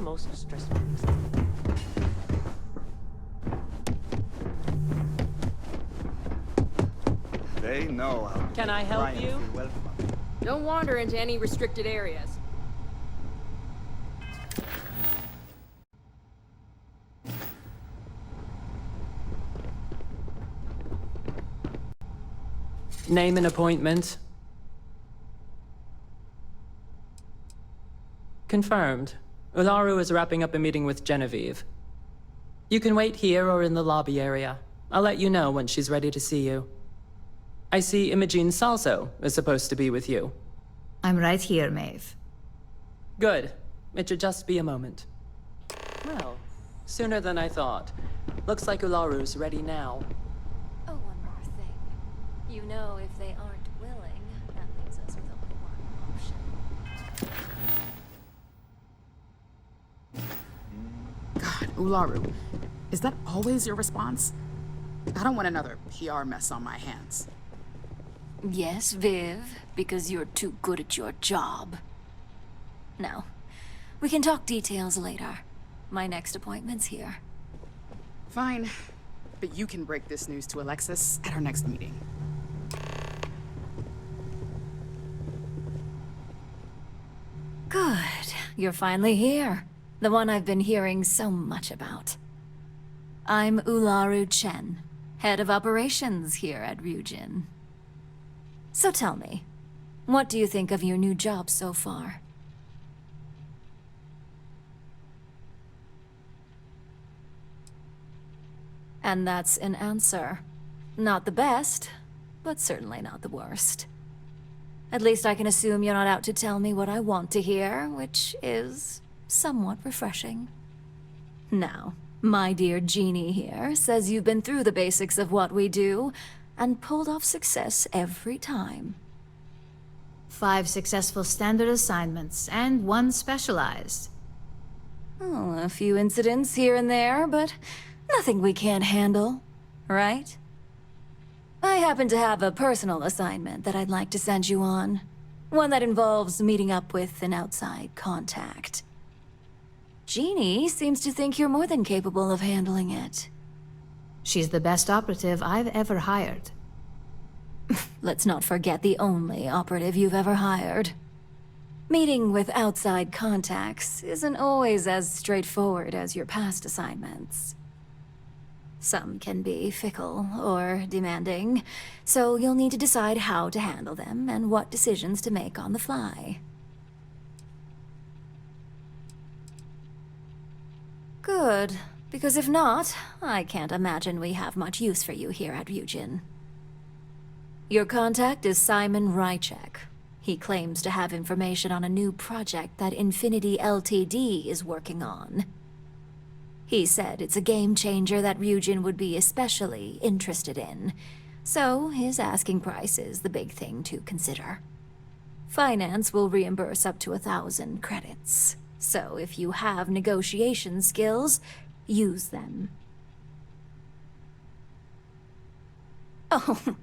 most stressful. They know how to Can make I help clients you? feel welcome. Don't wander into any restricted areas. Name and appointment. Confirmed. Ularu is wrapping up a meeting with Genevieve. You can wait here or in the lobby area. I'll let you know when she's ready to see you. I see Imogene Salso is supposed to be with you. I'm right here, Maeve. Good. It should just be a moment. Well, sooner than I thought. Looks like Ularu's ready now. Oh, one more thing. You know, if they aren't willing, that leaves us with only one option. God, Ularu. Is that always your response? I don't want another PR mess on my hands. Yes, Viv, because you're too good at your job. Now, we can talk details later. My next appointment's here. Fine, but you can break this news to Alexis at our next meeting. Good. You're finally here. The one I've been hearing so much about. I'm Ularu Chen, head of operations here at Ryujin. So tell me, what do you think of your new job so far? And that's an answer. Not the best, but certainly not the worst. At least I can assume you're not out to tell me what I want to hear, which is somewhat refreshing. Now, my dear Jeannie here says you've been through the basics of what we do, and pulled off success every time. 5 successful standard assignments, and 1 specialized. Oh, a few incidents here and there, but nothing we can't handle, right? I happen to have a personal assignment that I'd like to send you on. One that involves meeting up with an outside contact. Jeannie seems to think you're more than capable of handling it. She's the best operative I've ever hired. Let's not forget the only operative you've ever hired. Meeting with outside contacts isn't always as straightforward as your past assignments. Some can be fickle or demanding, so you'll need to decide how to handle them and what decisions to make on the fly. Good, because if not, I can't imagine we have much use for you here at Ryujin. Your contact is Simon Rychek. He claims to have information on a new project that Infinity Ltd is working on. He said it's a game changer that Ryujin would be especially interested in, so his asking price is the big thing to consider. Finance will reimburse up to 1,000 credits, so if you have negotiation skills, use them. Oh,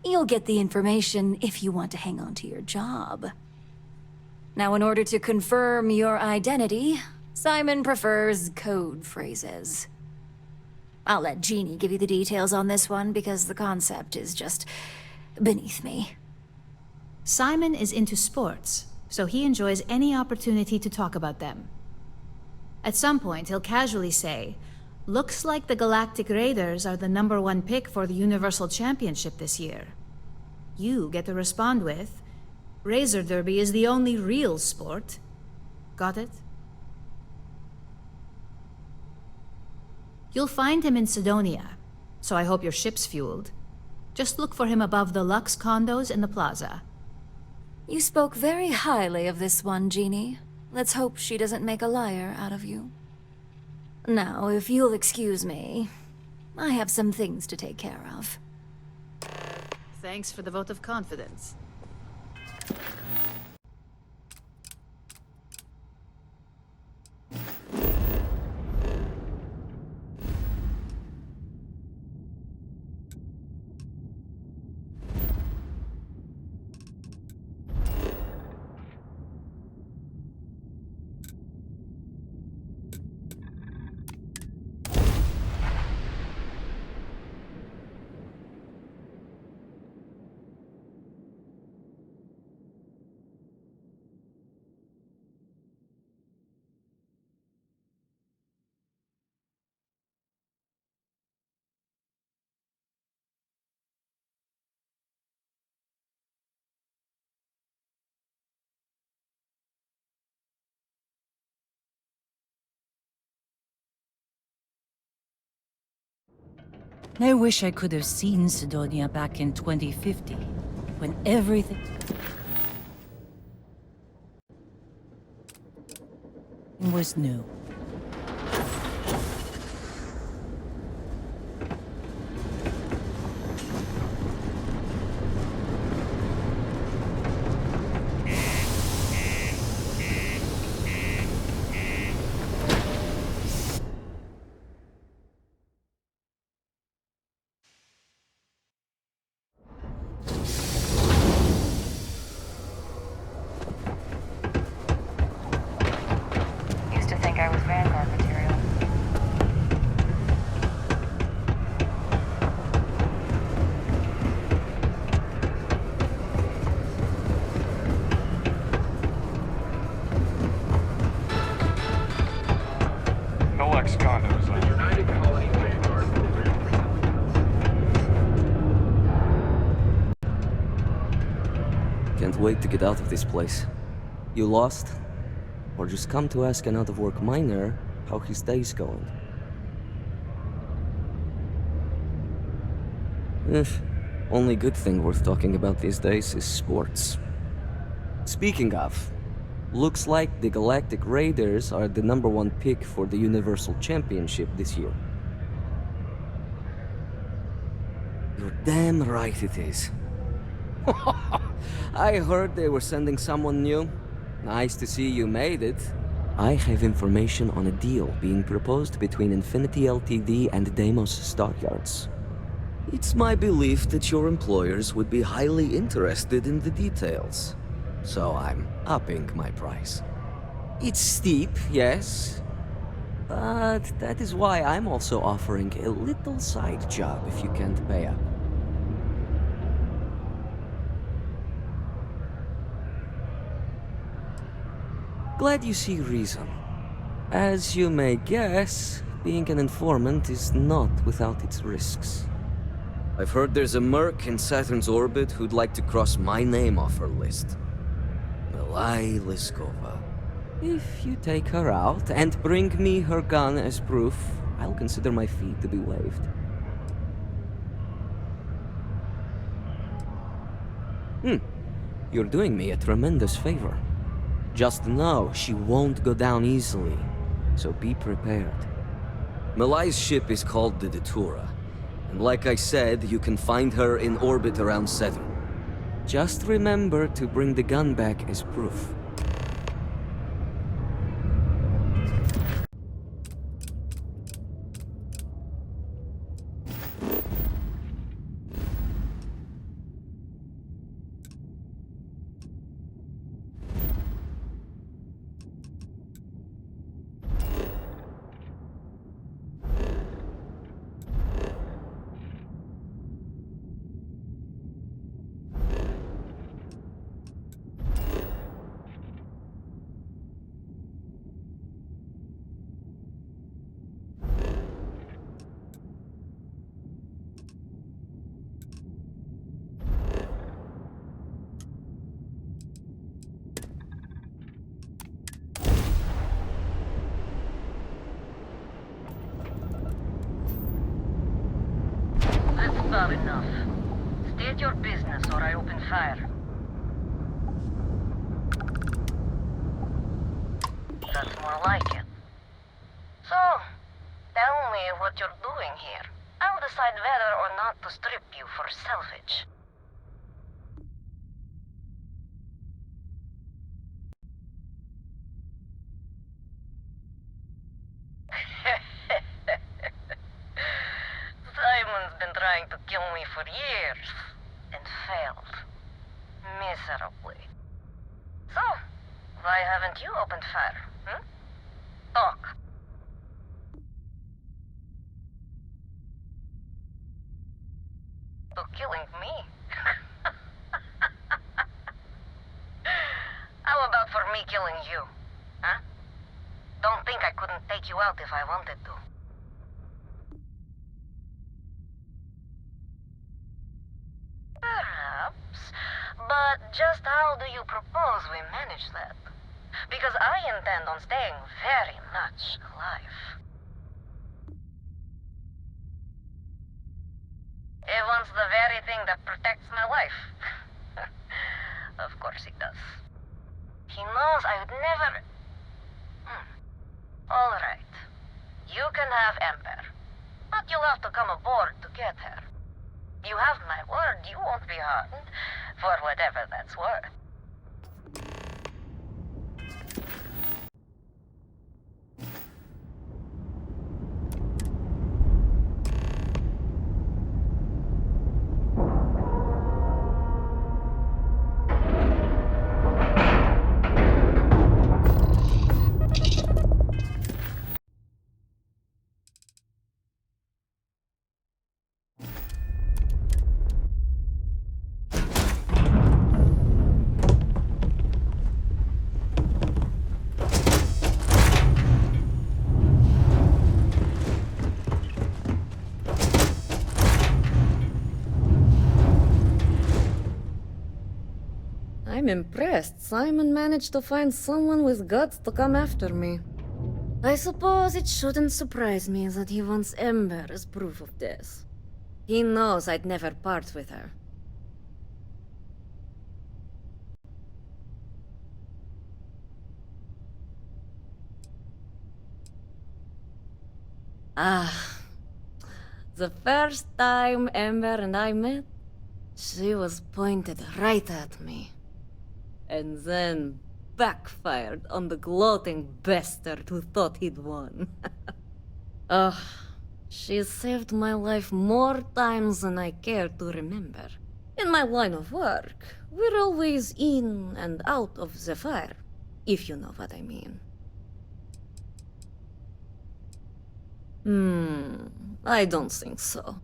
you'll get the information if you want to hang on to your job. Now, in order to confirm your identity, Simon prefers code phrases. I'll let Jeannie give you the details on this one because the concept is just beneath me. Simon is into sports, so he enjoys any opportunity to talk about them. At some point, he'll casually say, "Looks like the Galactic Raiders are the #1 pick for the Universal Championship this year." You get to respond with, "Razor Derby is the only real sport." Got it? You'll find him in Sidonia, so I hope your ship's fueled. Just look for him above the Lux condos in the plaza. You spoke very highly of this one, Jeannie. Let's hope she doesn't make a liar out of you. Now, if you'll excuse me, I have some things to take care of. Thanks for the vote of confidence. I wish I could have seen Sidonia back in 2050, when everything was new. Used to think I was Vanguard material. No ex-condos. United Colony Vanguard program. Can't wait to get out of this place. You lost? Or just come to ask an out-of-work miner how his day's going? Only good thing worth talking about these days is sports. Speaking of, looks like the Galactic Raiders are the #1 pick for the Universal Championship this year. You're damn right it is. I heard they were sending someone new. Nice to see you made it. I have information on a deal being proposed between Infinity Ltd and Deimos Stockyards. It's my belief that your employers would be highly interested in the details. So I'm upping my price. It's steep, yes. But that is why I'm also offering a little side job if you can't pay up. Glad you see reason. As you may guess, being an informant is not without its risks. I've heard there's a merc in Saturn's orbit who'd like to cross my name off her list. Milai Liskova. If you take her out and bring me her gun as proof, I'll consider my fee to be waived. You're doing me a tremendous favor. Just know she won't go down easily, so be prepared. Milai's ship is called the Datura, and like I said, you can find her in orbit around Saturn. Just remember to bring the gun back as proof. That's about enough. State your business or I open fire. That's more like it. So, tell me what you're doing here. I'll decide whether or not to strip you for salvage. Simon's been trying to kill me for years, and failed. Miserably. So, why haven't you opened fire, Talk. To killing me? How about for me killing you, huh? Don't think I couldn't take you out if I wanted to. Perhaps, but just how do you propose we manage that? Because I intend on staying very much alive. He wants the very thing that protects my life. Of course he does. He knows I would never... All right. You can have Ember. But you'll have to come aboard to get her. You have my word you won't be harmed, for whatever that's worth. I'm impressed. Simon managed to find someone with guts to come after me. I suppose it shouldn't surprise me that he wants Ember as proof of this. He knows I'd never part with her. Ah, the first time Ember and I met, she was pointed right at me. And then backfired on the gloating bastard who thought he'd won. Ugh, she saved my life more times than I care to remember. In my line of work, we're always in and out of the fire, if you know what I mean. I don't think so.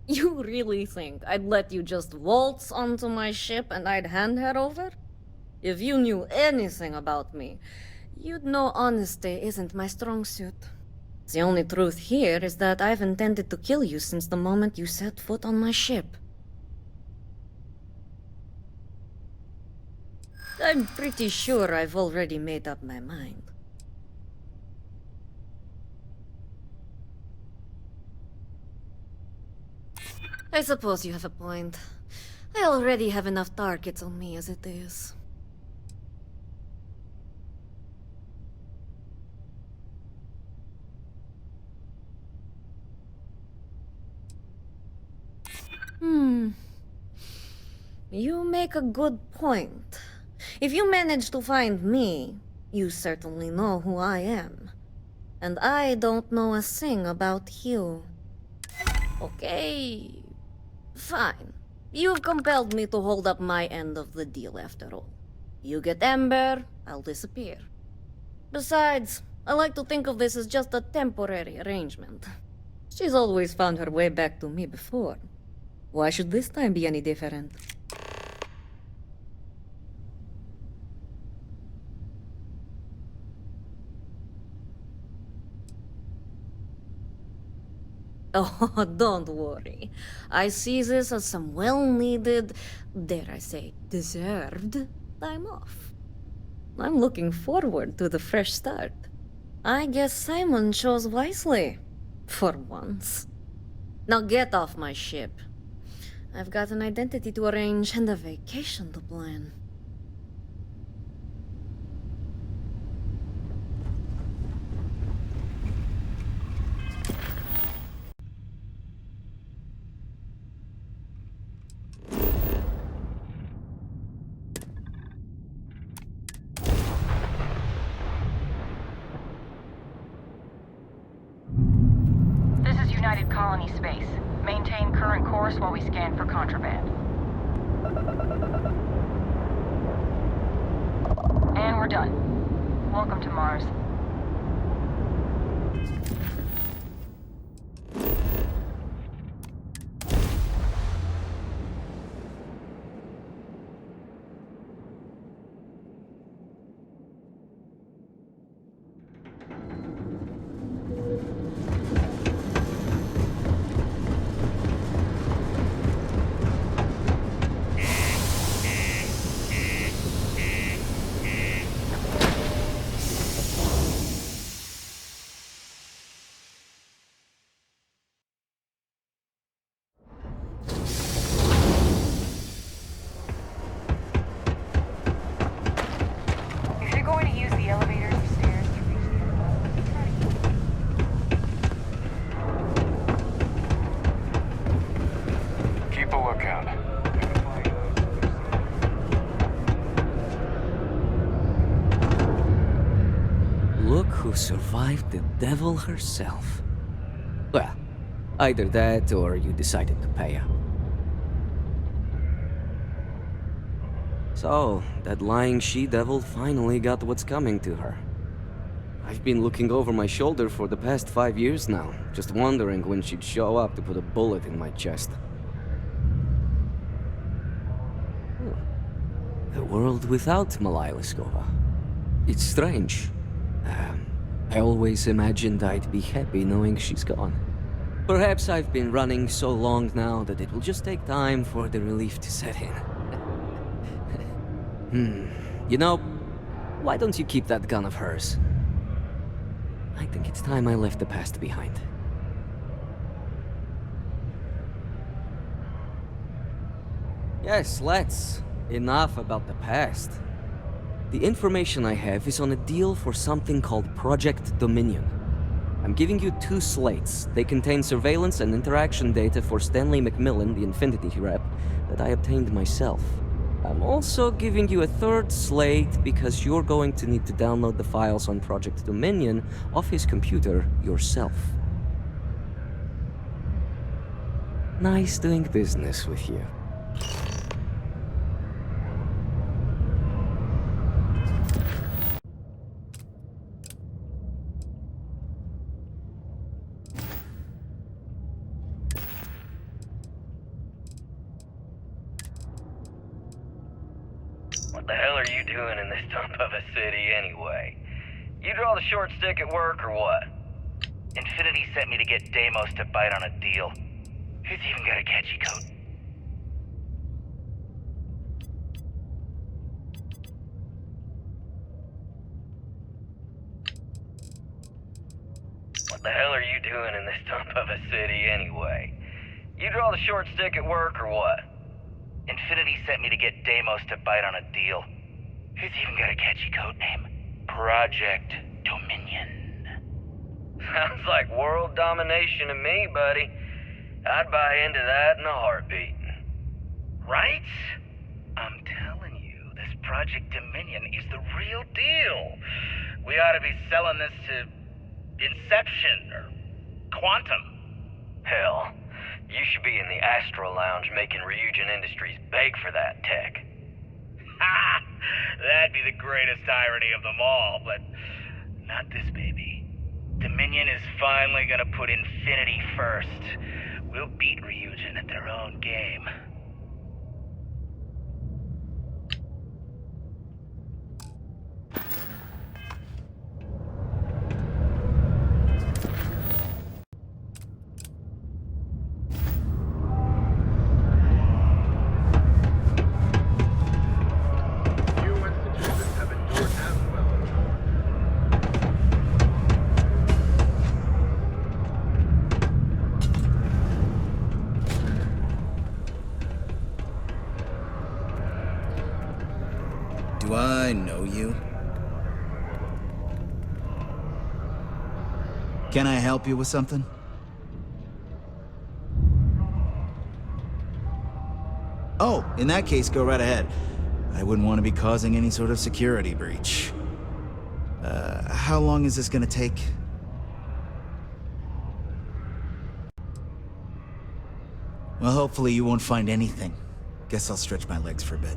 You really think I'd let you just waltz onto my ship and I'd hand her over? If you knew anything about me, you'd know honesty isn't my strong suit. The only truth here is that I've intended to kill you since the moment you set foot on my ship. I'm pretty sure I've already made up my mind. I suppose you have a point. I already have enough targets on me as it is. You make a good point. If you manage to find me, you certainly know who I am. And I don't know a thing about you. Okay, fine. You've compelled me to hold up my end of the deal after all. You get Ember, I'll disappear. Besides, I like to think of this as just a temporary arrangement. She's always found her way back to me before. Why should this time be any different? Oh, don't worry. I see this as some well-needed, dare I say, deserved time off. I'm looking forward to the fresh start. I guess Simon chose wisely. For once. Now get off my ship. I've got an identity to arrange and a vacation to plan. This is United Colony Space. Maintain current course while we scan for contraband. And we're done. Welcome to Mars. who survived the devil herself. Well, either that or you decided to pay up. So, that lying she-devil finally got what's coming to her. I've been looking over my shoulder for the past 5 years now, just wondering when she'd show up to put a bullet in my chest. A world without Malaya Liskova. It's strange. I always imagined I'd be happy knowing she's gone. Perhaps I've been running so long now that it will just take time for the relief to set in. You know, why don't you keep that gun of hers? I think it's time I left the past behind. Yes, let's. Enough about the past. The information I have is on a deal for something called Project Dominion. I'm giving you 2 slates. They contain surveillance and interaction data for Stanley McMillan, the Infinity rep, that I obtained myself. I'm also giving you a 3rd slate because you're going to need to download the files on Project Dominion off his computer yourself. Nice doing business with you. What the hell are you doing in this dump of a city anyway? You draw the short stick at work or what? Infinity sent me to get Deimos to bite on a deal. Who's even got a catchy coat? What the hell are you doing in this dump of a city anyway? You draw the short stick at work or what? Infinity sent me to get Deimos to bite on a deal. Who's even got a catchy code name? Project Dominion. Sounds like world domination to me, buddy. I'd buy into that in a heartbeat. Right? I'm telling you, this Project Dominion is the real deal. We ought to be selling this to Inception or Quantum. Hell, you should be in the Astro Lounge making Ryujin Industries beg for that tech. Ha! That'd be the greatest irony of them all, but not this baby. Dominion is finally gonna put Infinity first. We'll beat Ryujin at their own game. Do I know you? Can I help you with something? Oh, in that case, go right ahead. I wouldn't want to be causing any sort of security breach. How long is this gonna take? Well, hopefully you won't find anything. Guess I'll stretch my legs for a bit.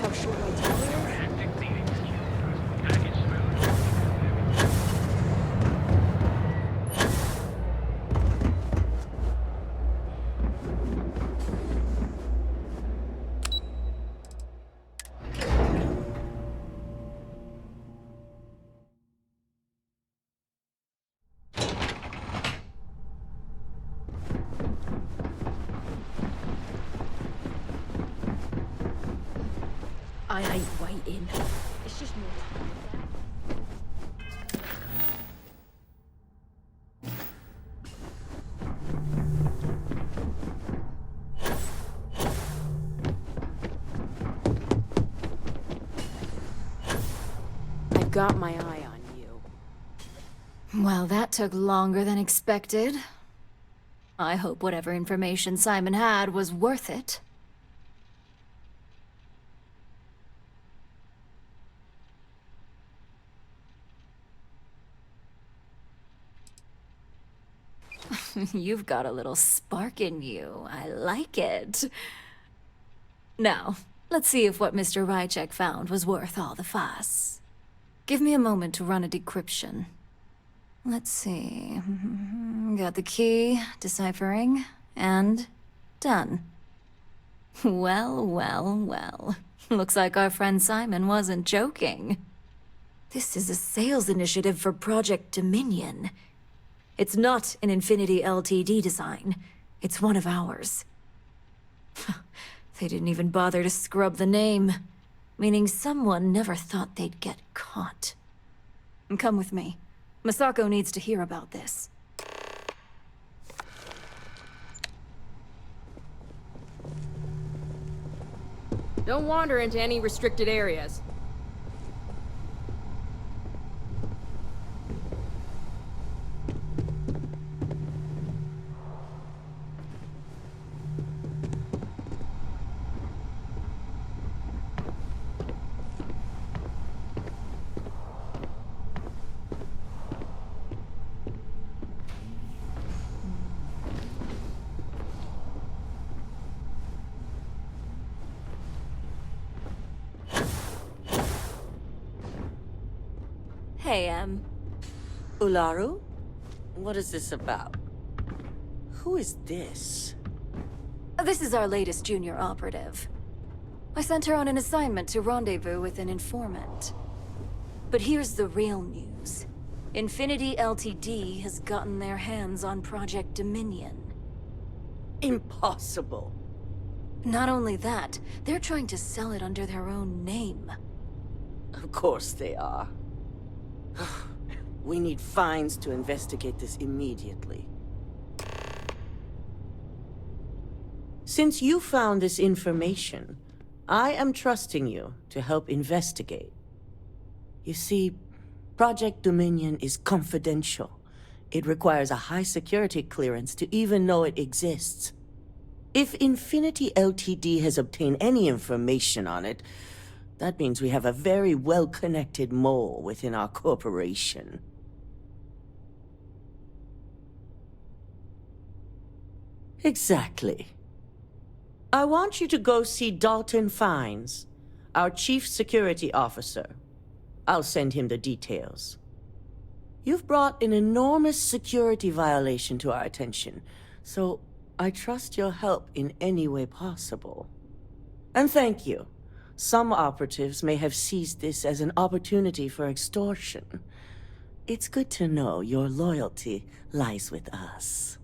how short my tail is? I hate waiting. It's just more time. I've got my eye on you. Well, that took longer than expected. I hope whatever information Simon had was worth it. You've got a little spark in you. I like it. Now, let's see if what Mr. Rychek found was worth all the fuss. Give me a moment to run a decryption. Let's see. Got the key, deciphering, and done. Well, well, well. Looks like our friend Simon wasn't joking. This is a sales initiative for Project Dominion. It's not an Infinity Ltd design. It's one of ours. They didn't even bother to scrub the name, meaning someone never thought they'd get caught. Come with me. Masako needs to hear about this. Don't wander into any restricted areas. Hey, Ularu? What is this about? Who is this? This is our latest junior operative. I sent her on an assignment to rendezvous with an informant. But here's the real news. Infinity Ltd has gotten their hands on Project Dominion. Impossible. Not only that, they're trying to sell it under their own name. Of course they are. We need Fines to investigate this immediately. Since you found this information, I am trusting you to help investigate. You see, Project Dominion is confidential. It requires a high security clearance to even know it exists. If Infinity Ltd has obtained any information on it, that means we have a very well-connected mole within our corporation. Exactly. I want you to go see Dalton Fines, our chief security officer. I'll send him the details. You've brought an enormous security violation to our attention, so I trust your help in any way possible. And thank you. Some operatives may have seized this as an opportunity for extortion. It's good to know your loyalty lies with us.